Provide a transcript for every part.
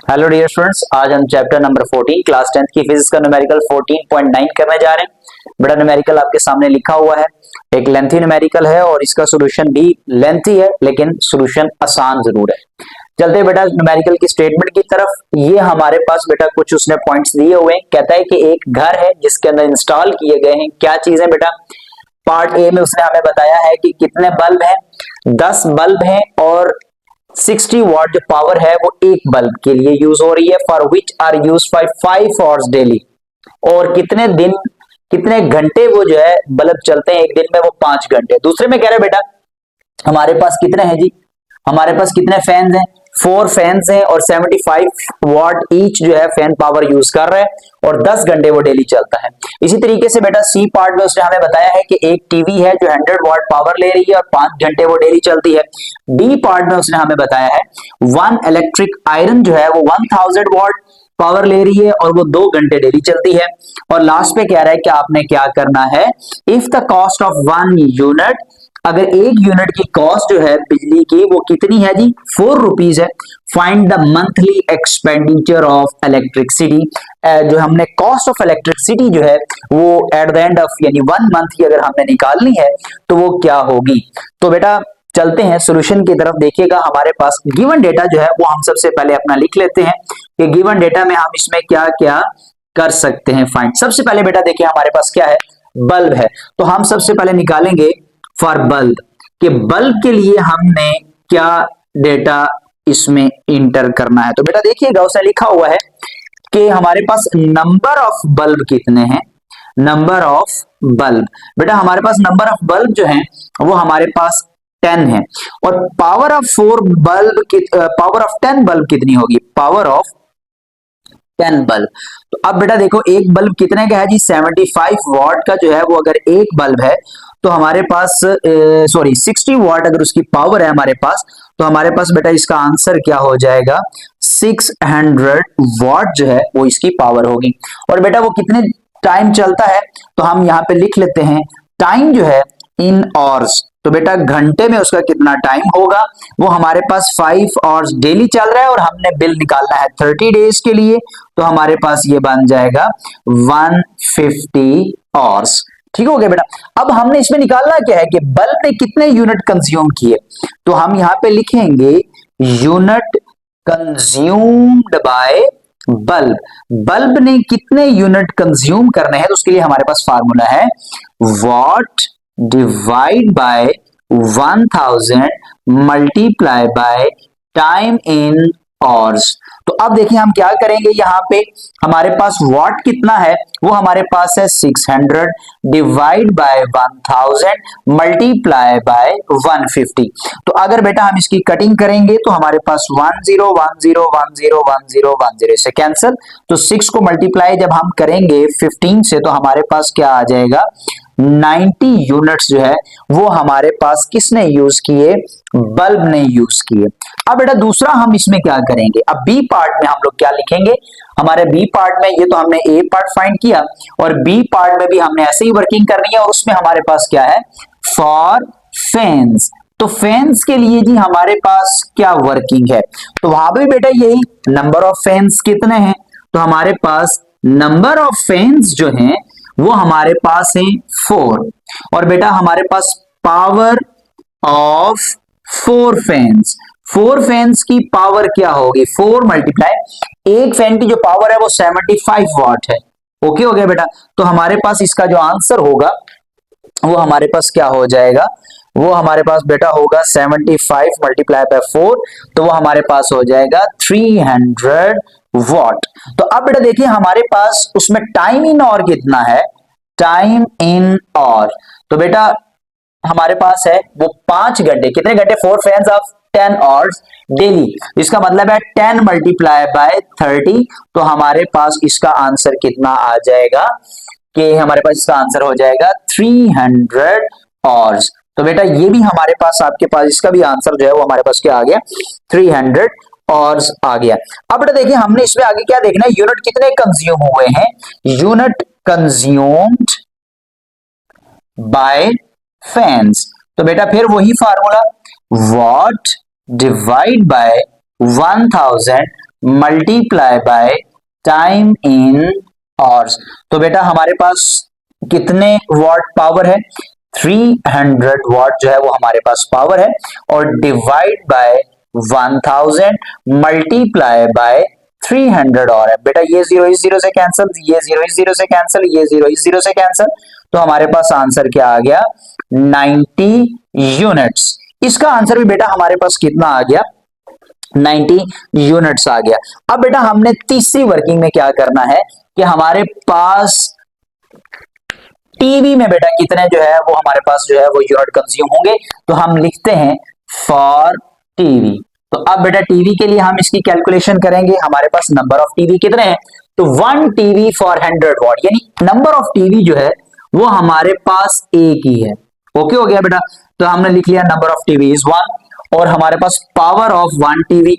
Hello dear students, आज हम chapter number 14 class 10th की फिजिक्स का न्यूमेरिकल 14.9 करने जा रहे हैं। बड़ा न्यूमेरिकल आपके सामने लिखा हुआ है, एक लेंथी न्यूमेरिकल है और इसका सॉल्यूशन भी लेंथी है, लेकिन सॉल्यूशन आसान जरूर है। चलते हैं बेटा न्यूमेरिकल की स्टेटमेंट की तरफ। ये हमारे पास बेटा कुछ उसने पॉइंट्स दिए हुए हैं। कहता है कि एक घर है जिसके अंदर इंस्टॉल किए गए हैं क्या चीजें बेटा। पार्ट ए में उसने हमें बताया है कि कितने बल्ब हैं, 10 बल्ब हैं और 60 वॉट जो पावर है वो एक बल्ब के लिए यूज हो रही है, for which are use by 5 hours daily. और कितने दिन कितने घंटे वो जो है बल्ब चलते हैं एक दिन में, वो 5 घंटे। दूसरे में कह रहे बेटा हमारे पास कितने हैं जी, हमारे पास कितने फैंस हैं, 4 फैंस हैं और 75 वॉट ईच जो है फैन पावर यूज कर रहे हैं और 10 घंटे वो डेली चलता है। इसी तरीके से बेटा सी पार्ट में उसने हमें बताया है कि एक टीवी है जो 100 वॉट पावर ले रही है और 5 घंटे वो डेली चलती है। डी पार्ट में उसने हमें बताया है 1 इलेक्ट्रिक आयरन जो है वो 1000 वॉट पावर ले रही है और वो 2 घंटे डेली चलती है। और लास्ट पे कह रहा है कि आपने क्या करना है, if the cost of 1 unit, अगर एक यूनिट की कॉस्ट जो है बिजली की वो कितनी है जी, 4 रुपीज है, find the monthly expenditure of electricity. जो हमने कॉस्ट ऑफ इलेक्ट्रिसिटी जो है वो एट द एंड ऑफ यानी 1 मंथ की अगर हमने निकालनी है तो वो क्या होगी। तो बेटा चलते हैं सॉल्यूशन की तरफ। देखिएगा हमारे पास गिवन डेटा जो है वो हम सबसे पहले अपना लिख लेते हैं कि गिवन डेटा में हम इसमें क्या क्या कर सकते हैं फाइंड। सबसे पहले बेटा देखिए हमारे पास क्या है, बल्ब है। तो हम सबसे पहले निकालेंगे फॉर बल्ब कि बल्ब के लिए हमने क्या डेटा इसमें इंटर करना है। तो बेटा देखिएगा उसने लिखा हुआ है कि हमारे पास नंबर ऑफ बल्ब कितने हैं, नंबर ऑफ बल्ब। बेटा हमारे पास नंबर ऑफ बल्ब जो है वो हमारे पास 10 है और power of 4 bulb power of 10 bulb कितनी होगी, पावर ऑफ 10 बल्ब। तो अब बेटा देखो एक बल्ब कितने का है जी, 75 वॉट का जो है वो अगर एक बल्ब है तो हमारे पास 60 वॉट अगर उसकी पावर है हमारे पास, तो हमारे पास बेटा इसका आंसर क्या हो जाएगा, 600 वॉट जो है वो इसकी पावर होगी। और बेटा वो कितने टाइम चलता है, तो हम यहाँ पे लिख लेते हैं टाइम जो है इन आवर्स। तो बेटा घंटे में उसका कितना टाइम होगा, वो हमारे पास 5 आवर्स डेली चल रहा है और हमने बिल निकालना है 30 डेज के लिए, तो हमारे पास ये बन जाएगा 150 आवर्स। ठीक हो गया बेटा। अब हमने इसमें निकालना क्या है कि बल्ब ने कितने यूनिट कंज्यूम किए, तो हम यहां पे लिखेंगे unit consumed by bulb. Bulb ने कितने यूनिट कंज्यूम करने हैं, तो उसके लिए हमारे पास फार्मूला है what divide by 1000 multiply by time in hours. तो अब देखिए हम क्या करेंगे, यहां पे हमारे पास वॉट कितना है, वो हमारे पास है 600 डिवाइड बाय 1000 मल्टीप्लाई बाय 150। तो अगर बेटा हम इसकी कटिंग करेंगे तो हमारे पास 10 से कैंसिल, तो 6 को मल्टीप्लाई जब हम करेंगे 15 से तो हमारे पास क्या आ जाएगा, 90 यूनिट्स जो है वो हमारे पास किसने यूज किए, बल्ब ने यूज किए। अब बेटा दूसरा हम इसमें क्या करेंगे, अब बी पार्ट में हम लोग क्या लिखेंगे, हमारे बी पार्ट में ये तो हमने ए पार्ट फाइंड किया और बी पार्ट में भी हमने ऐसे ही वर्किंग करनी है और उसमें हमारे पास क्या है, फॉर फैंस। तो फैंस के लिए जी हमारे पास क्या वर्किंग है, तो वहां पे बेटा यही नंबर ऑफ फैंस कितने हैं, तो हमारे पास नंबर ऑफ फैंस जो हैं वो हमारे पास है 4 और बेटा हमारे पास पावर ऑफ 4 फैंस। 4 फैंस की पावर क्या होगी, 4 मल्टीप्लाई एक फैन की जो पावर है वो 75 वॉट है। ओके हो गया बेटा। तो हमारे पास इसका जो आंसर होगा वो हमारे पास क्या हो जाएगा, वो हमारे पास बेटा होगा 75 मल्टीप्लाई बाय 4, तो वो हमारे पास हो जाएगा 300 वॉट। तो अब बेटा देखिए हमारे पास उसमें टाइम इन और कितना है, टाइम इन और, तो बेटा हमारे पास है वो 5 घंटे। कितने घंटे, 4 फैंस ऑफ 10 आवर्स डेली, इसका मतलब है 10 मल्टीप्लाई बाय 30, तो हमारे पास इसका आंसर कितना आ जाएगा कि हमारे पास इसका आंसर हो जाएगा 300 आवर्स। तो बेटा ये भी हमारे पास आपके पास इसका भी आंसर जो है वो हमारे पास क्या आ गया, 300 आवर्स आ गया। अब बेटा देखिए हमने इसमें आगे क्या देखना है, यूनिट कितने कंज्यूम हुए हैं, यूनिट कंज्यूम्ड बाय फैंस। तो बेटा फिर वही formula what divide by 1000 multiply by time in hours. तो बेटा हमारे पास कितने वॉट पावर है, 300 वॉट जो है वो हमारे पास पावर है, और डिवाइड बाय 1000 मल्टीप्लाई बाय 300 और है। बेटा ये जीरो इस जीरो से कैंसिल, ये जीरो इस जीरो से कैंसिल, ये जीरो इस जीरो से कैंसिल, तो हमारे पास आंसर क्या आ गया, 90 यूनिट्स। इसका आंसर भी बेटा हमारे पास कितना आ गया, 90 यूनिट्स आ गया। अब बेटा हमने तीसरी वर्किंग में क्या करना है कि हमारे पास टीवी में बेटा कितने जो है वो हमारे पास जो है वो यूनिट कंज्यूम होंगे, तो हम लिखते हैं फॉर टीवी। तो अब बेटा टीवी के लिए हम इसकी कैलकुलेशन करेंगे, हमारे पास नंबर ऑफ टीवी कितने हैं, तो 1 टीवी फॉर 100 वॉट, यानी नंबर ऑफ टीवी जो है वो हमारे पास एक ही है। ओके हो गया बेटा, तो हमने लिख लिया नंबर ऑफ टीवी इज 1, और हमारे पास पावर ऑफ 1 टीवी,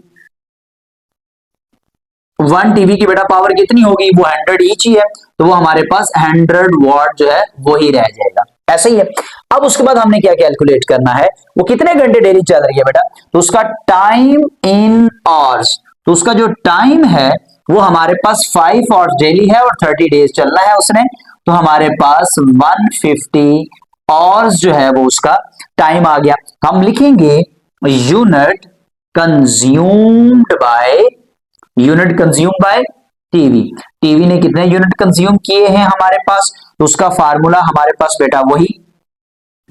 1 टीवी की बेटा पावर कितनी होगी, वो 100 ईच ही है, तो वो हमारे पास 100 वॉट जो है वो ही रह जाएगा। ऐसे ही है। अब उसके बाद हमने क्या कैलकुलेट करना है, वो कितने घंटे डेली चल रही है बेटा, तो उसका टाइम इन आवर्स, तो उसका जो टाइम है वो हमारे पास 5 आवर्स डेली है और 30 डेज चलना है उसने, तो हमारे पास 150 आवर्स जो है वो उसका टाइम आ गया। हम लिखेंगे unit consumed by TV. TV ने कितने यूनिट कंज्यूम किए हैं हमारे पास, तो उसका फार्मूला हमारे पास बेटा वही,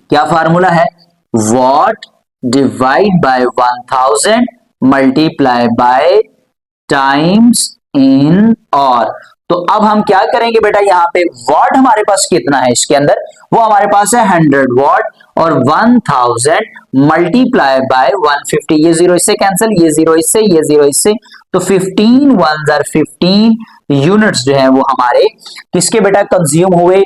क्या फार्मूला है, what divide by 1000 multiply by times in और। तो अब हम क्या करेंगे बेटा, यहाँ पे वॉट हमारे पास कितना है इसके अंदर, वो हमारे पास है 100 वॉट, और 1000 मल्टीप्लाई बाय 150, ये जीरो इससे कैंसिल, ये जीरो इससे, ये जीरो इससे, तो 15 1s are 15 यूनिट्स जो है वो हमारे किसके बेटा कंज्यूम हुए,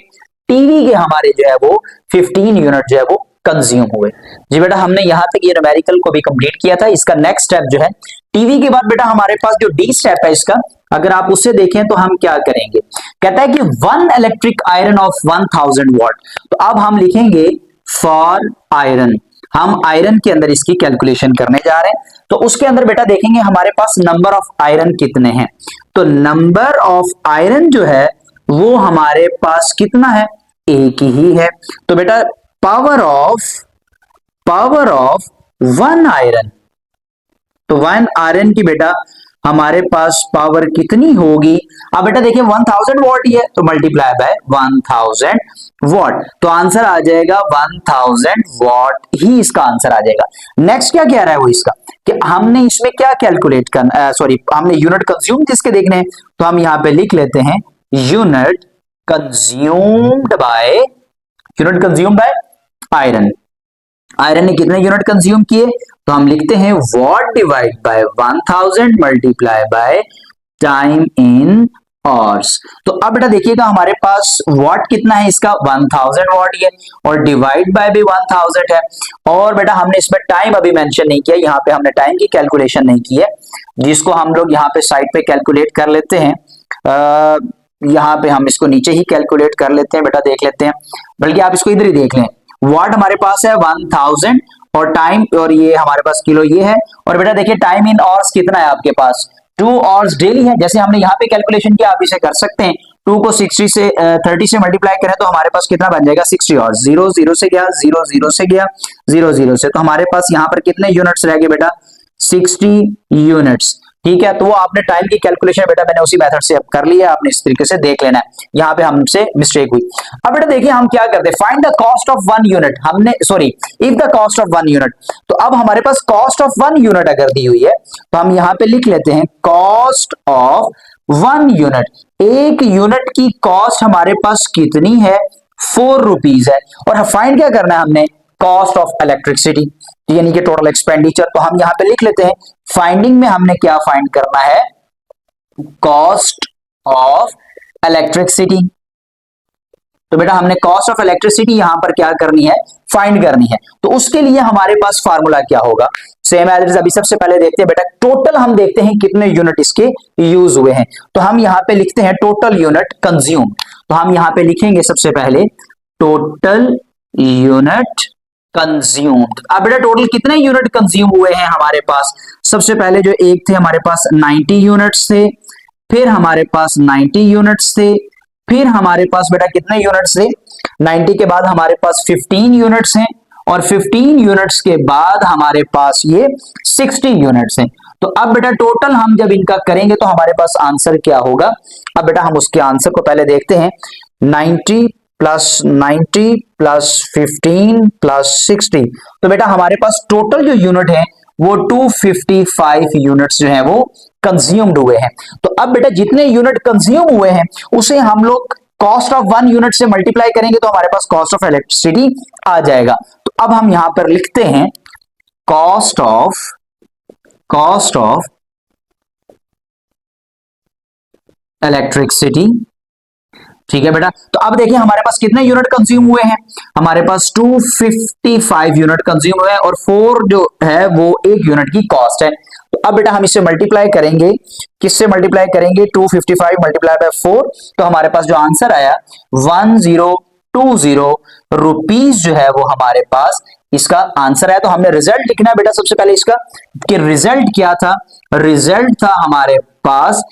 टीवी के हमारे जो है वो 15 यूनिट जो है वो कंज्यूम हुए। जी बेटा हमने यहां तक ये न्यूमेरिकल को भी कंप्लीट किया था। इसका नेक्स्ट स्टेप जो है टीवी के बाद बेटा हमारे पास जो डी स्टेप है इसका, अगर आप उससे देखें तो हम क्या करेंगे, कहता है कि 1 इलेक्ट्रिक आयरन ऑफ 1000 वॉट। तो अब हम लिखेंगे फॉर आयरन, हम आयरन के अंदर इसकी कैलकुलेशन करने जा रहे हैं, तो उसके अंदर बेटा देखेंगे हमारे पास नंबर ऑफ आयरन कितने हैं, तो नंबर ऑफ आयरन जो है वो हमारे पास कितना है, एक ही है। तो बेटा पावर ऑफ 1 आयरन, तो 1 आयरन की बेटा हमारे पास पावर कितनी होगी, अब बेटा देखिए 1000 वॉट ही है, तो मल्टीप्लाई बाय 1000 वॉट, तो आंसर आ जाएगा 1000 वॉट ही इसका आंसर आ जाएगा। नेक्स्ट क्या कह रहा है वो इसका, कि हमने इसमें क्या कैलकुलेट करना, सॉरी हमने यूनिट कंज्यूम किसके देखने हैं, तो हम यहां पे लिख लेते हैं unit consumed by iron. Iron ने कितने यूनिट कंज्यूम किए, तो हम लिखते हैं what divide by 1000 multiply by time in hours. तो अब बेटा देखिएगा हमारे पास वॉट कितना है इसका, 1000 वॉट है, और डिवाइड बाय भी 1000 है, और बेटा हमने इसमें टाइम अभी मेंशन नहीं किया, यहाँ पे हमने टाइम की कैलकुलेशन नहीं की है, जिसको हम लोग यहाँ पे साइड पे कैलकुलेट कर लेते हैं। यहाँ पे हम इसको नीचे ही कैलकुलेट कर लेते हैं बेटा, देख लेते हैं, बल्कि आप इसको इधर ही देख लें। वॉट हमारे पास है 1000 और टाइम, और ये हमारे पास किलो ये है, और बेटा देखिए टाइम इन आवर्स कितना है आपके पास, 2 आवर्स डेली है। जैसे हमने यहाँ पे कैलकुलेशन किया आप इसे कर सकते हैं, 2 को 30 से मल्टीप्लाई करें तो हमारे पास कितना बन जाएगा 60 आवर्स, 0 0 से गया, 0 0 से गया, 0 0 से, तो हमारे पास यहाँ पर कितने यूनिट्स रह गए बेटा, 60 यूनिट्स। ठीक है, तो वो आपने टाइम की कैलकुलेशन बेटा मैंने उसी मेथड से अब कर लिया, आपने इस तरीके से देख लेना है, यहाँ पे हमसे मिस्टेक हुई। अब बेटा देखिए हम क्या करते हैं, find the cost of 1 unit, हमने sorry if the cost of 1 unit, तो अब हमारे पास कॉस्ट ऑफ 1 यूनिट अगर दी हुई है तो हम यहाँ पे लिख लेते हैं कॉस्ट ऑफ 1 यूनिट, एक यूनिट की कॉस्ट हमारे पास कितनी है, 4 रुपीज है, और फाइंड क्या करना है हमने, कॉस्ट ऑफ इलेक्ट्रिसिटी, यानी कि टोटल एक्सपेंडिचर। तो हम यहां पे लिख लेते हैं फाइंडिंग में हमने क्या फाइंड करना है, कॉस्ट ऑफ इलेक्ट्रिसिटी। तो बेटा हमने कॉस्ट ऑफ इलेक्ट्रिसिटी यहां पर क्या करनी है, फाइंड करनी है, तो उसके लिए हमारे पास फार्मूला क्या होगा, सेम एज अभी सबसे पहले देखते हैं बेटा टोटल, हम देखते हैं कितने यूनिट इसके यूज हुए हैं, तो हम यहां पे लिखते हैं टोटल यूनिट कंज्यूम। तो हम यहां पे लिखेंगे सबसे पहले टोटल यूनिट कंज्यूम्ड। अब बेटा टोटल कितने यूनिट कंज्यूम हुए हैं हमारे पास? सबसे पहले जो एक थे हमारे पास 90 यूनिट्स थे, फिर हमारे पास 90 यूनिट्स थे, फिर हमारे पास बेटा कितने यूनिट्स थे? 90 के बाद हमारे पास 15 यूनिट्स हैं, और 15 यूनिट्स के बाद हमारे पास ये 60 यूनिट्स हैं। तो अब बेटा टोटल हम जब इनका करेंगे तो हमारे पास आंसर क्या होगा? अब बेटा हम उसके आंसर को पहले देखते हैं। 90 प्लस 90 प्लस 15 प्लस 60, तो बेटा हमारे पास टोटल जो यूनिट है वो 255 यूनिट्स जो है वो कंज्यूम्ड हुए हैं। तो अब बेटा जितने यूनिट कंज्यूम हुए हैं उसे हम लोग कॉस्ट ऑफ 1 यूनिट से मल्टीप्लाई करेंगे तो हमारे पास कॉस्ट ऑफ इलेक्ट्रिसिटी आ जाएगा। तो अब हम यहां पर लिखते हैं कॉस्ट ऑफ इलेक्ट्रिसिटी। ठीक है बेटा, तो अब देखिए हमारे पास कितने यूनिट कंज्यूम हुए हैं? हमारे पास 255 यूनिट कंज्यूम हुए हैं, और 4 जो है वो 1 यूनिट की कॉस्ट है। तो अब बेटा हम इसे मल्टीप्लाई करेंगे, किससे मल्टीप्लाई करेंगे? 255 मल्टीप्लाई बाय 4, तो हमारे पास जो आंसर आया 1020 रुपीज जो है वो हमारे पास इसका आंसर है। तो हमने रिजल्ट लिखना है बेटा सबसे पहले इसका, कि रिजल्ट क्या था? रिजल्ट था हमारे पास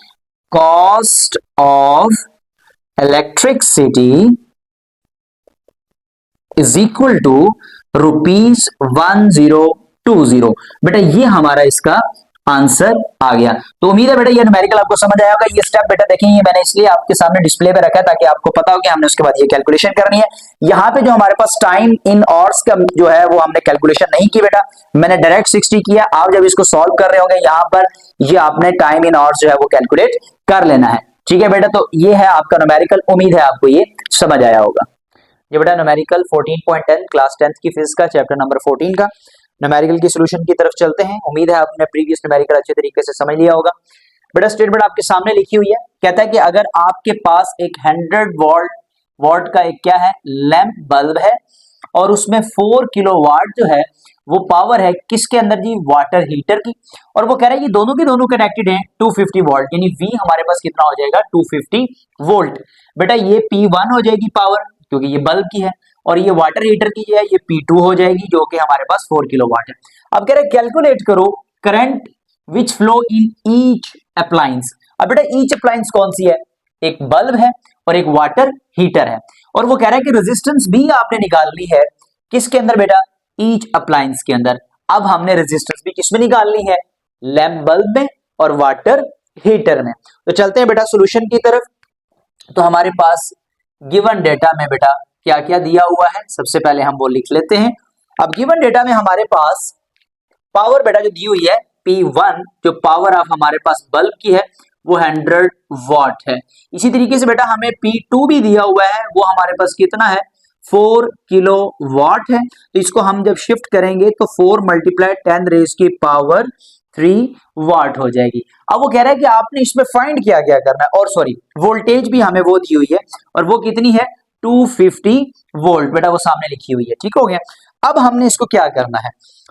cost of electricity is equal to ₹1020। बेटा ये हमारा इसका आंसर आ गया। तो उम्मीद है बेटा ये न्यूमेरिकल आपको समझ आया होगा। ये स्टेप बेटा देखें, ये मैंने इसलिए आपके सामने डिस्प्ले पे रखा है ताकि आपको पता हो कि हमने उसके बाद ये कैलकुलेशन करनी है। यहाँ पे जो हमारे पास टाइम इन आवर्स का जो है वो हमने कैलकुलेशन नहीं की बेटा, मैंने डायरेक्ट 60 किया। आप जब इसको सॉल्व कर रहे होंगे यहाँ पर ये आपने टाइम इन आवर्स जो है वो कैलकुलेट कर लेना है। ठीक है बेटा, तो ये है आपका न्यूमेरिकल, उम्मीद है आपको ये समझ आया होगा। ये बेटा न्यूमेरिकल 14.10 क्लास 10th की फिजिक्स का चैप्टर नंबर 14 का न्यूमेरिकल की सॉल्यूशन की तरफ चलते हैं। उम्मीद है आपने प्रीवियस न्यूमेरिकल अच्छे तरीके से समझ लिया होगा। बेटा स्टेटमेंट आपके सामने लिखी हुई है, कहता है कि अगर आपके पास एक 100 वॉट का एक क्या है लैंप बल्ब है, और उसमें 4 किलोवाट जो है वो पावर है किसके अंदर जी? वाटर हीटर की। और वो कह रहा है ये दोनों के दोनों कनेक्टेड हैं 250 वोल्ट, यानी V हमारे पास कितना हो जाएगा? 250 वोल्ट। बेटा ये P1 हो जाएगी पावर क्योंकि ये बल्ब की है, और ये वाटर हीटर की है ये P2 हो जाएगी जो कि हमारे पास 4 किलोवाट है। अब कह रहे कैलकुलेट करो current which flow in each appliance. अब बेटा ईच अप्लायंस कौन सी है? एक बल्ब है और एक वाटर हीटर है, और वो कह रहा है कि रेजिस्टेंस भी आपने निकालनी है किसके अंदर बेटा? ईच अप्लायंस के अंदर। अब हमने रेजिस्टेंस भी किसमें निकालनी है? लैंप बल्ब में और वाटर हीटर में। तो चलते हैं बेटा सॉल्यूशन की तरफ। तो हमारे पास गिवन डेटा में बेटा क्या क्या दिया हुआ है, सबसे पहले हम वो लिख लेते हैं। अब गिवन डेटा में हमारे पास पावर बेटा जो दी हुई है P1, जो पावर ऑफ हमारे पास बल्ब की है वो 100 वॉट है। इसी तरीके से बेटा हमें P2 भी दिया हुआ है, वो हमारे पास कितना है? 4 किलो वॉट है। तो इसको हम जब शिफ्ट करेंगे तो 4 मल्टीप्लाई 10 रेज की पावर 3 वाट हो जाएगी। अब वो कह रहा है कि आपने इसमें फाइंड क्या क्या करना है, और सॉरी वोल्टेज भी हमें वो दी हुई है, और वो कितनी है? 250 वोल्ट बेटा वो सामने लिखी हुई है। ठीक हो गया। अब हमने इसको क्या करना है?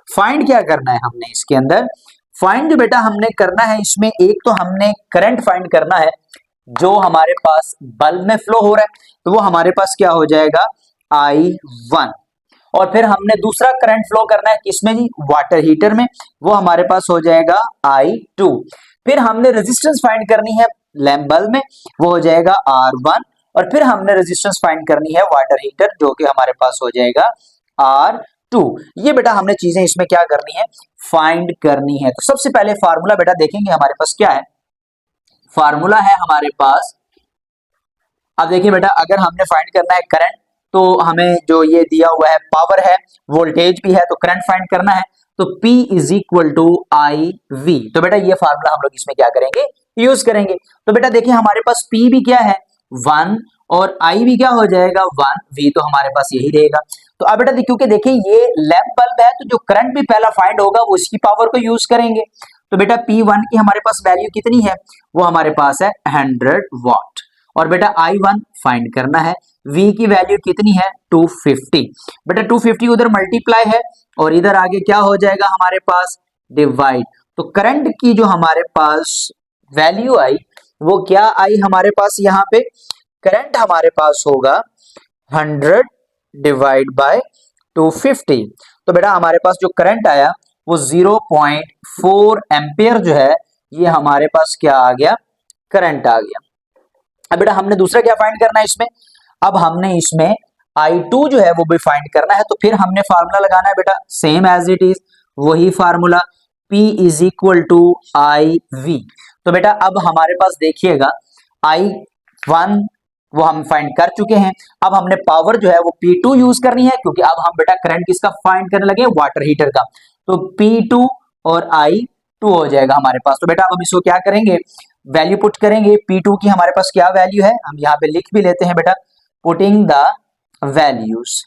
फाइंड क्या करना है हमने इसके अंदर? फाइंड जो बेटा हमने करना है इसमें, एक तो हमने करंट फाइंड करना है जो हमारे पास बल्ब में फ्लो हो रहा है, तो वो हमारे पास क्या हो जाएगा? I1। और फिर हमने दूसरा करंट फ्लो करना है किसमें जी? वाटर हीटर में, वो हमारे पास हो जाएगा I2। फिर हमने रेजिस्टेंस फाइंड करनी है लैंप बल्ब में, वो हो जाएगा R1। और फिर हमने रेजिस्टेंस फाइंड करनी है वाटर हीटर जो कि हमारे पास हो जाएगा R2। ये बेटा हमने चीजें इसमें क्या करनी है? फाइंड करनी है। तो सबसे पहले फार्मूला बेटा देखेंगे हमारे पास क्या है। फार्मूला है हमारे पास, अब देखिए बेटा अगर हमने फाइंड करना है करंट, तो हमें जो ये दिया हुआ है पावर है, वोल्टेज भी है, तो करंट फाइंड करना है, तो P is equal to IV। तो बेटा ये फार्मूला हम लोग इसमें क्या करेंगे? यूज करेंगे। तो बेटा देखिए हमारे पास P भी क्या है? 1, और I भी क्या हो जाएगा? 1, V तो हमारे पास यही रहेगा। तो अब बेटा क्योंकि देखिए ये लैंप बल्ब है, तो जो करंट भी पहला फाइंड होगा वो इसकी पावर को यूज करेंगे। तो बेटा P1 की हमारे पास वैल्यू कितनी है? वो हमारे पास है 100 वॉट। और बेटा I1 फाइंड करना है, V की वैल्यू कितनी है? 250। बेटा 250 उधर मल्टीप्लाई है, और इधर आगे क्या हो जाएगा हमारे पास? डिवाइड। तो करंट की जो हमारे पास वैल्यू आई वो क्या आई हमारे पास? यहाँ पे करंट हमारे पास होगा 100 डिवाइड बाय 250। तो बेटा हमारे पास जो करंट आया वो 0.4 एम्पियर जो है ये हमारे पास क्या आ गया, करंट आ गया। अब बेटा हमने दूसरा क्या फाइंड करना है इसमें, अब हमने इसमें I2 जो है वो भी फाइंड करना है। तो फिर हमने फार्मूला लगाना है बेटा सेम एज इट इज, वही formula P is equal to IV। तो बेटा अब हमारे पास देखिएगा I1 वो हम फाइंड कर चुके हैं, अब हमने पावर जो है वो P2 यूज करनी है, क्योंकि अब हम बेटा करंट किसका फाइंड करने लगे, वाटर हीटर का। तो P2 और I2 हो जाएगा हमारे पास। तो बेटा अब हम इसको क्या करेंगे, वैल्यू पुट करेंगे। P2 की हमारे पास क्या वैल्यू है, हम यहाँ पे लिख भी लेते हैं बेटा, पुटिंग द वैल्यूज।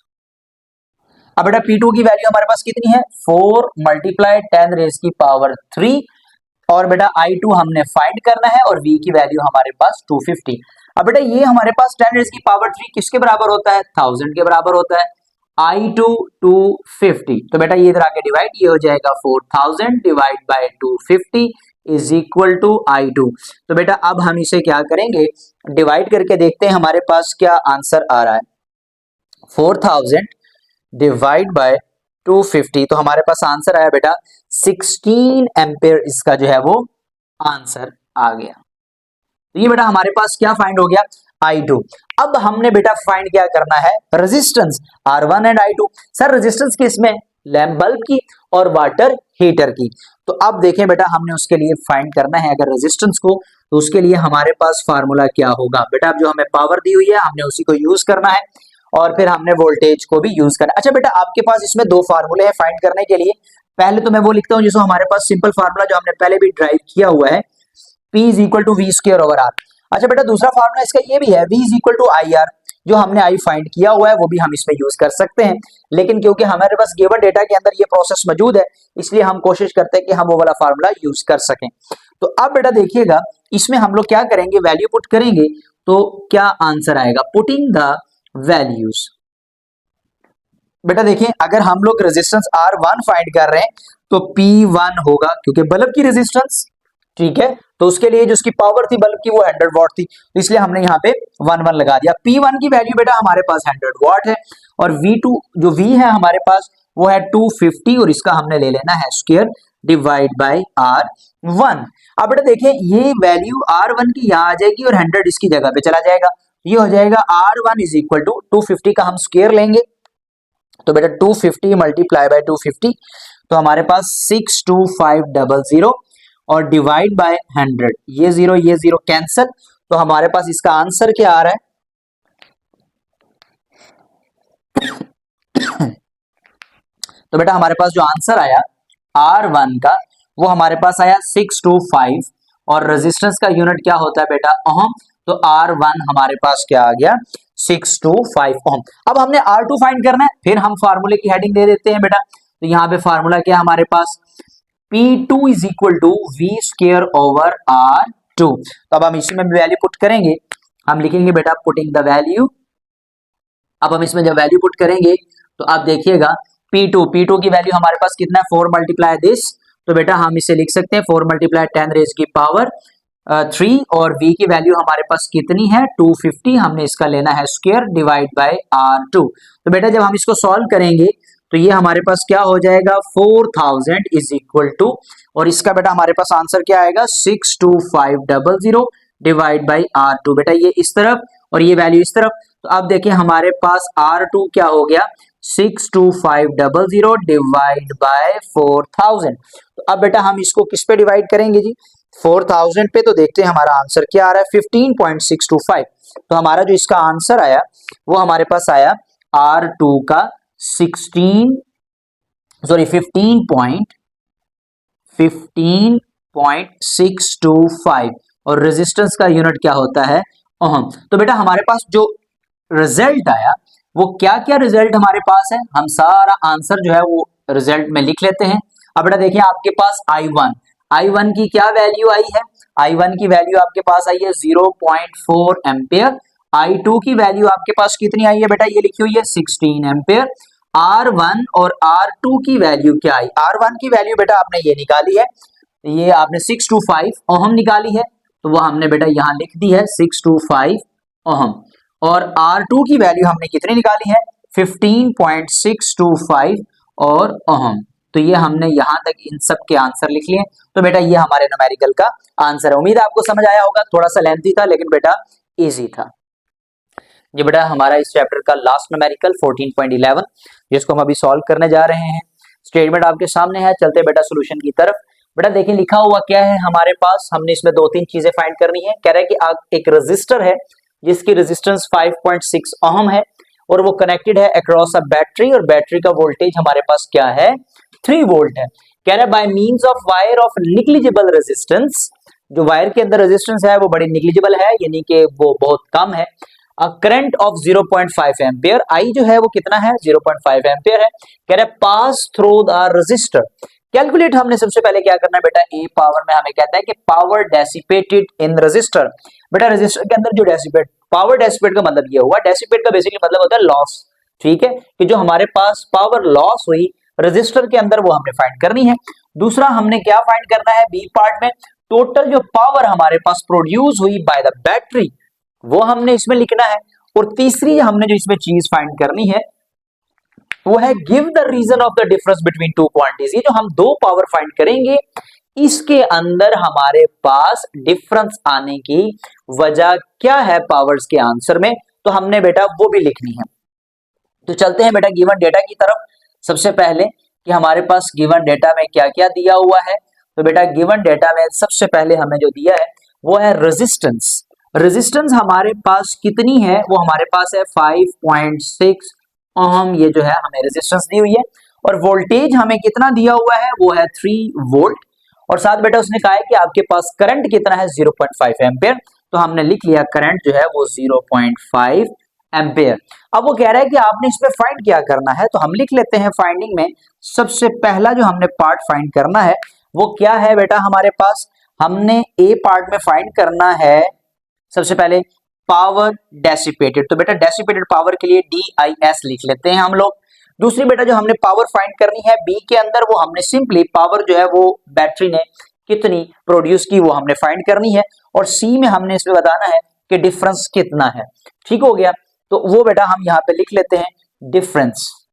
अब बेटा P2 की वैल्यू हमारे पास कितनी है, 4 मल्टीप्लाई 10 रेज की पावर 3, और बेटा I2 हमने फाइंड करना है और V की वैल्यू हमारे पास 250। अब बेटा ये हमारे पास 10 रेज की पावर 3 किसके बराबर होता है, 1000 के बराबर होता है। I2 250, तो बेटा ये इधर आके डिवाइड, ये हो जाएगा 4000 divide by 250 is equal to I2। तो बेटा अब हम इसे क्या करेंगे, डिवाइड करके देखते हैं हमारे पास क्या आंसर आ रहा है। 4000 डिवाइड बाय 250, तो हमारे पास आंसर आया बेटा 16 एम्पियर, इसका जो है वो आंसर आ गया। तो ये बेटा हमारे पास क्या फाइंड हो गया, I2। अब हमने बेटा फाइंड क्या करना है, resistance R1 and I2। Sir resistance किसमें, लैंप बल्ब की और वाटर हीटर की। तो अब देखें बेटा हमने उसके लिए फाइंड करना है अगर रेजिस्टेंस को, तो उसके लिए हमारे पास फार्मूला क्या होगा बेटा, अब जो हमें पावर दी हुई है हमने उसी को यूज करना है, और फिर हमने वोल्टेज को भी यूज करना है। अच्छा बेटा आपके पास इसमें दो फार्मूले हैं फाइंड करने के लिए। पहले तो मैं वो लिखता हूं जिसको हमारे पास सिंपल फार्मूला जो हमने पहले भी ड्राइव किया हुआ है, P is equal to V square over R. अच्छा बेटा दूसरा फार्मूला इसका ये भी है, V is equal to I R, जो हमने I फाइंड किया हुआ है वो भी हम इसमें यूज कर सकते हैं, लेकिन क्योंकि हमारे पास गिवन डेटा के अंदर ये प्रोसेस मौजूद है इसलिए हम कोशिश करते हैं कि हम वो वाला फार्मूला यूज कर सकें। तो अब बेटा देखिएगा इसमें हम लोग क्या करेंगे, वैल्यू पुट करेंगे तो क्या आंसर आएगा, पुटिंग द वैल्यूज। बेटा देखिए अगर हम लोग रेजिस्टेंस R1 फाइंड कर रहे हैं तो P1 होगा, क्योंकि बल्ब की रेजिस्टेंस, ठीक है, तो उसके लिए जो उसकी पावर थी बल्ब की वो 100 वॉट थी, तो इसलिए हमने यहाँ पे 1 लगा दिया। P1 की वैल्यू बेटा हमारे पास 100 वॉट है, और V2 जो V है हमारे पास वो है 250, और इसका हमने ले लेना है स्क्वायर डिवाइड बाय R1। अब बेटा देखिए ये वैल्यू R1 की यहाँ आ जाएगी और 100 इसकी जगह पे चला जाएगा, ये हो जाएगा R1 इज इक्वल टू 250 का हम स्क्वायर लेंगे, तो बेटा 250 मल्टीप्लाई बाय 250, तो हमारे पास 62500 और डिवाइड बाय 100, ये जीरो कैंसल, तो हमारे पास इसका आंसर क्या आ रहा है तो बेटा हमारे पास जो आंसर आया R1 का वो हमारे पास आया 625, और रेजिस्टेंस का यूनिट क्या होता है बेटा, ओम। तो R1 हमारे पास क्या आ गया, 625 ओम। अब हमने R2 फाइंड करना है, फिर हम फार्मूले की हेडिंग दे देते हैं बेटा। तो यहाँ पे फार्मूला क्या हमारे पास, P2 is equal to V square over R2। तो अब हम इसी में वैल्यू पुट करेंगे, हम लिखेंगे बेटा पुटिंग द वैल्यू। अब हम इसमें जब वैल्यू पुट करेंगे तो आप देखिएगा P2 की वैल्यू हमारे पास कितना है, 4 मल्टीप्लाई दिस, तो बेटा हम इसे लिख सकते हैं 4 मल्टीप्लाई 10 रेज की पावर 3, और V की वैल्यू हमारे पास कितनी है 250, हमने इसका लेना है स्क्वायर डिवाइड बाय R2। तो बेटा जब हम इसको सॉल्व करेंगे तो ये हमारे पास क्या हो जाएगा 4000 इज इक्वल टू, और इसका बेटा हमारे पास आंसर क्या आएगा 62500 डिवाइड बाय R2। बेटा ये इस तरफ और ये वैल्यू इस तरफ, तो अब देखिए हमारे पास R2 क्या हो गया 62500 डिवाइड बाय 4000। तो अब बेटा हम इसको किस पे डिवाइड करेंगे जी, 4000 पे, तो देखते हैं हमारा आंसर क्या आ रहा है 15.625। तो हमारा जो इसका आंसर आया वो हमारे पास आया R2 का 15.625, और रेजिस्टेंस का यूनिट क्या होता है ओम। तो बेटा हमारे पास जो रिजल्ट आया वो क्या क्या रिजल्ट हमारे पास है, हम सारा आंसर जो है वो रिजल्ट में लिख लेते हैं। अब बेटा देखिए आपके पास I1 की क्या वैल्यू आई है, I1 की वैल्यू आपके पास आई है 0.4 एम्पियर। I2 की वैल्यू आपके पास कितनी आई है बेटा, ये लिखी हुई है 16 एम्पियर। R1 और R2 की वैल्यू क्या आई, R1 की वैल्यू बेटा आपने ये निकाली है, ये आपने 625 ओहम निकाली है, तो वो हमने बेटा यहाँ लिख दी है 625 ओहम। और R2 की वैल्यू हमने कितनी निकाली है 15.625 और ओहम। तो ये हमने यहां तक इन सब के आंसर लिख लिए। तो बेटा ये हमारे न्यूमेरिकल का आंसर है। उम्मीद है आपको समझ आया होगा, थोड़ा सा लेंथी था लेकिन बेटा इजी था। ये बेटा हमारा इस चैप्टर का लास्ट न्यूमेरिकल 14.11 जिसको हम अभी सॉल्व करने जा रहे हैं। स्टेटमेंट आपके सामने है, चलते बेटा सॉल्यूशन की तरफ। बेटा देखिए लिखा हुआ क्या है हमारे पास, हमने इसमें दो तीन चीजें फाइंड करनी है। कह रहा है कि एक रेजिस्टर है जिसकी रेजिस्टेंस 5.6 ओहम है और वो कनेक्टेड है अक्रॉस अ बैटरी, और बैटरी का वोल्टेज हमारे पास क्या है 3 वोल्ट है। कह रहा है by means of wire of negligible resistance, जो वायर के अंदर रेजिस्टेंस है वो बड़ी निग्लिजिबल है, यानी कि वो बहुत कम है। अ करंट ऑफ 0.5 एम्पियर, आई जो है वो कितना है 0.5 एम्पियर है। कह रहा है pass through the resistor. Calculate हमने सबसे पहले क्या करना है बेटा, ए पावर में हमें कहता है कि पावर डेसिपेटेड इन रेजिस्टर। बेटा रेजिस्टर के अंदर जो डेसिपेट, पावर डेसिपेट का मतलब ये हुआ, डेसिपेट का बेसिकली मतलब होता है लॉस, ठीक है, कि जो हमारे पास पावर लॉस हुई रेजिस्टर के अंदर वो हमने फाइंड करनी है। दूसरा हमने क्या फाइंड करना है बी पार्ट में, टोटल जो पावर हमारे पास प्रोड्यूस हुई बाय द बैटरी वो हमने इसमें लिखना है। और तीसरी हमने जो इसमें चीज फाइंड करनी है वो है give the reason of the difference between two quantities. ये जो हम दो पावर फाइंड करेंगे इसके अंदर हमारे पास डिफरेंस आने की वजह क्या है पावर्स के आंसर में, तो हमने बेटा वो भी लिखनी है। तो चलते हैं बेटा गिवन डेटा की तरफ। सबसे पहले कि हमारे पास गिवन डेटा में क्या क्या दिया हुआ है, तो बेटा गिवन डेटा में सबसे पहले हमें जो दिया है वो है रेजिस्टेंस। रेजिस्टेंस हमारे पास कितनी है, वो हमारे पास है 5.6 ओहम, ये जो है हमें रेजिस्टेंस दी हुई है। और वोल्टेज हमें कितना दिया हुआ है वो है 3 वोल्ट। और साथ बेटा उसने कहा है कि आपके पास करंट कितना है 0.5 एम्पियर, तो हमने लिख लिया करंट जो है वो 0.5 एम्पियर। अब वो कह रहा है कि आपने इसमें फाइंड क्या करना है, तो हम लिख लेते हैं फाइंडिंग में सबसे पहला जो हमने पार्ट फाइंड करना है वो क्या है बेटा, हमारे पास हमने ए पार्ट में फाइंड करना है सबसे पहले पावर डेसिपेटेड। तो बेटा डेसिपेटेड पावर के लिए DIS लिख लेते हैं हम लोग। दूसरी बेटा जो हमने पावर फाइंड करनी है बी के अंदर, वो हमने सिंपली पावर जो है वो बैटरी ने कितनी प्रोड्यूस की वो हमने फाइंड करनी है। और सी में हमने इसमें बताना है कि डिफरेंस कितना है। ठीक हो गया, तो वो बेटा हम यहाँ पे लिख लेते हैं डिफरेंस,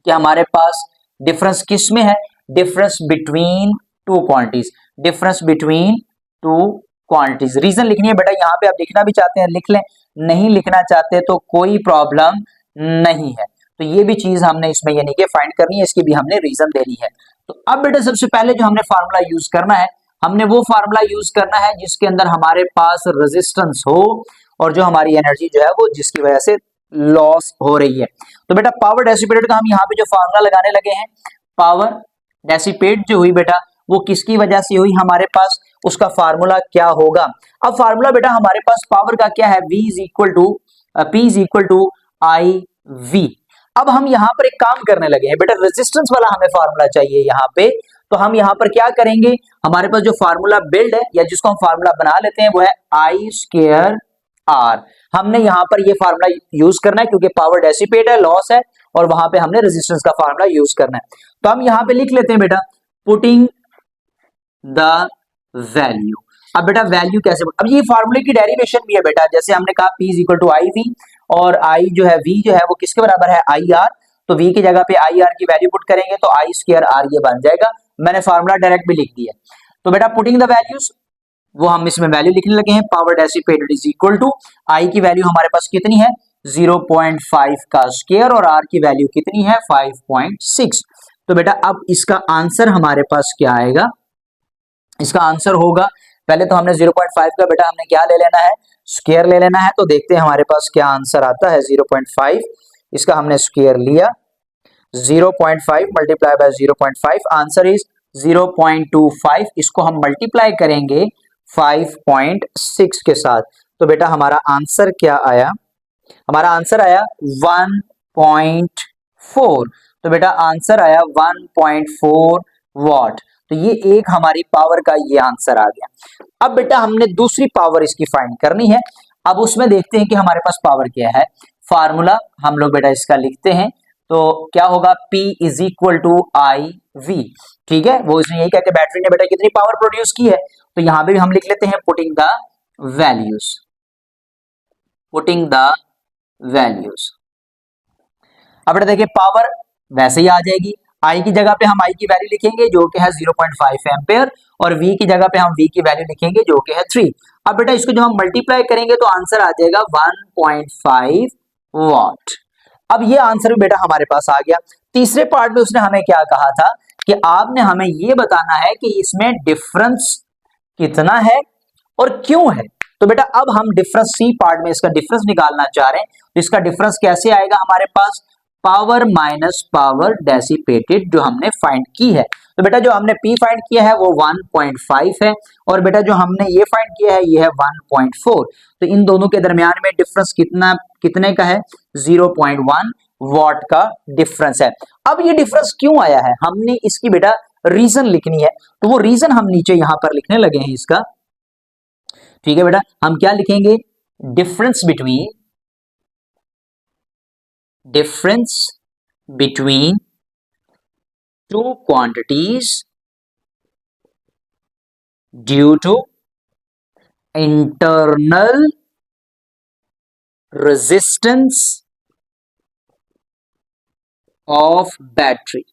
कि हमारे पास डिफरेंस किस में है, difference between two quantities, difference between two quantities. Reason लिखनी है बेटा, यहाँ पे आप लिखना भी चाहते हैं लिख लें, नहीं लिखना चाहते तो कोई प्रॉब्लम नहीं है। तो ये भी चीज हमने इसमें यानी कि फाइंड करनी है, इसकी भी हमने रीजन देनी है। तो अब बेटा सबसे पहले जो हमने फार्मूला यूज करना है, हमने वो फार्मूला यूज करना है जिसके अंदर हमारे पास रेजिस्टेंस हो और जो हमारी एनर्जी जो है वो जिसकी वजह से लॉस हो रही है। तो बेटा पावर डेसिपेटेड का हम यहाँ पे जो फार्मूला लगाने लगे हैं, पावर डेसिपेट जो हुई बेटा वो किसकी वजह से हुई हमारे पास, उसका फार्मूला क्या होगा। अब फार्मूला बेटा हमारे पास पावर का क्या है, V is equal to P is equal to IV। अब हम यहाँ पर एक काम करने लगे हैं बेटा, रेजिस्टेंस वाला हमें फार्मूला चाहिए यहाँ पे। तो हम यहाँ पर क्या करेंगे, हमारे पास जो फार्मूला बिल्ड है या जिसको हम फार्मूला बना लेते हैं वो है I² R। हमने यहाँ पर ये फार्मूला यूज करना है क्योंकि पावर डेसिपेट है, लॉस है, और वहां पे हमने रेजिस्टेंस का फार्मूला यूज करना है। तो हम यहाँ पे लिख लेते हैं बेटा पुटिंग द वैल्यू। अब बेटा वैल्यू कैसे, अब ये फार्मूले की डेरिवेशन भी है बेटा, जैसे हमने कहा P is equal to IV और I जो है V जो है वो किसके बराबर है IR। तो V की जगह पे IR की वैल्यू पुट करेंगे तो I² R ये बन जाएगा। मैंने फार्मूला डायरेक्ट भी लिख दिया। तो बेटा पुटिंग द वैल्यूज, वो हम इसमें वैल्यू लिखने लगे हैं। Power dissipated is equal to I की वैल्यू हमारे पास कितनी है 0.5 का स्क्वायर और R की वैल्यू कितनी है 5.6। तो बेटा अब इसका आंसर हमारे पास क्या आएगा, इसका आंसर होगा, पहले तो हमने 0.5 का बेटा हमने क्या ले लेना है स्क्वायर ले लेना है। तो देखते हैं हमारे पास क्या आंसर आता है 0.5, इसका हमने स्क्वायर लिया 0.5 मल्टीप्लाई बाय 0.5, आंसर इज 0.25। इसको हम मल्टीप्लाई करेंगे 5.6 के साथ, तो बेटा हमारा आंसर क्या आया, हमारा आंसर आया 1.4। तो बेटा आंसर आया 1.4 वॉट। तो ये एक हमारी पावर का ये आंसर आ गया। अब बेटा हमने दूसरी पावर इसकी फाइंड करनी है। अब उसमें देखते हैं कि हमारे पास पावर क्या है। फार्मूला हम लोग बेटा इसका लिखते हैं, तो क्या होगा P is equal to IV। ठीक है, वो इसने यही कहा कि बैटरी ने बेटा कितनी पावर प्रोड्यूस की है, तो यहां पे भी हम लिख लेते हैं putting the values, putting the values. अब बेटा देखिए पावर वैसे ही आ जाएगी, आई की जगह पे हम आई की वैल्यू लिखेंगे जो कि है 0.5 एम्पेयर और वी की जगह पे हम वी की वैल्यू लिखेंगे जो कि है 3। अब बेटा इसको जब हम मल्टीप्लाई करेंगे तो आंसर आ जाएगा 1.5 वॉट। अब ये आंसर भी बेटा हमारे पास आ गया। तीसरे पार्ट में उसने हमें क्या कहा था कि आपने हमें ये बताना है कि इसमें डिफरेंस कितना है और क्यों है। तो बेटा अब हम डिफरेंस सी पार्ट में इसका डिफरेंस निकालना चाह रहे हैं, तो इसका डिफरेंस कैसे आएगा हमारे पास, पावर माइनस पावर डेसिपेटेड जो हमने फाइंड की है। तो बेटा जो हमने P फाइंड किया है वो 1.5 है और बेटा जो हमने ये फाइंड किया है ये है 1.4। तो इन दोनों के दरमियान में डिफरेंस कितने का है, 0.1 वॉट का डिफरेंस है। अब ये डिफरेंस क्यों आया है, हमने इसकी बेटा रीजन लिखनी है, तो वो रीजन हम नीचे यहां पर लिखने लगे हैं इसका। ठीक है बेटा, हम क्या लिखेंगे, difference between two quantities due to internal resistance of battery.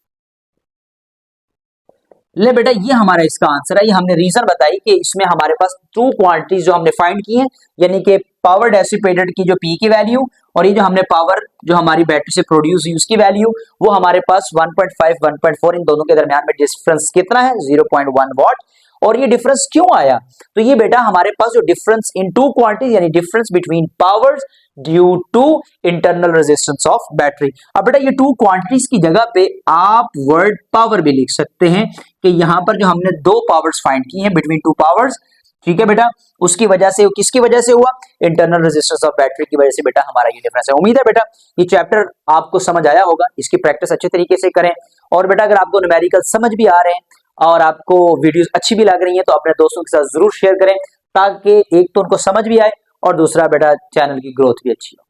ले बेटा ये हमारा इसका आंसर है, ये हमने रीजन बताई कि इसमें हमारे पास टू क्वांटिटीज जो हमने फाइंड की हैं, यानी कि पावर डेसिपेटेड की जो P की वैल्यू और ये जो हमने पावर जो हमारी बैटरी से प्रोड्यूस हुई उसकी वैल्यू, वो हमारे पास 1.5 1.4 इन दोनों के दरमियान में डिफरेंस कितना है, 0.1 वॉट। और ये डिफरेंस क्यों आया, तो ये बेटा हमारे पास जो डिफरेंस इन टू क्वांटिटीज यानी difference between powers due to internal resistance of battery. अब बेटा ये टू क्वांटिटीज की जगह पे आप वर्ड पावर भी लिख सकते हैं कि यहां पर जो हमने दो पावर्स फाइंड की हैं बिटवीन टू पावर्स, ठीक है बेटा, उसकी वजह से, किसकी वजह से हुआ, इंटरनल रेजिस्टेंस ऑफ बैटरी की वजह से बेटा हमारा ये डिफरेंस है। उम्मीद है बेटा ये चैप्टर आपको समझ आया होगा, इसकी प्रैक्टिस अच्छे तरीके से करें। और बेटा अगर आपको न्यूमेरिकल समझ भी आ रहे हैं और आपको वीडियोस अच्छी भी लग रही हैं तो अपने दोस्तों के साथ जरूर शेयर करें, ताकि एक तो उनको समझ भी आए और दूसरा बेटा चैनल की ग्रोथ भी अच्छी हो।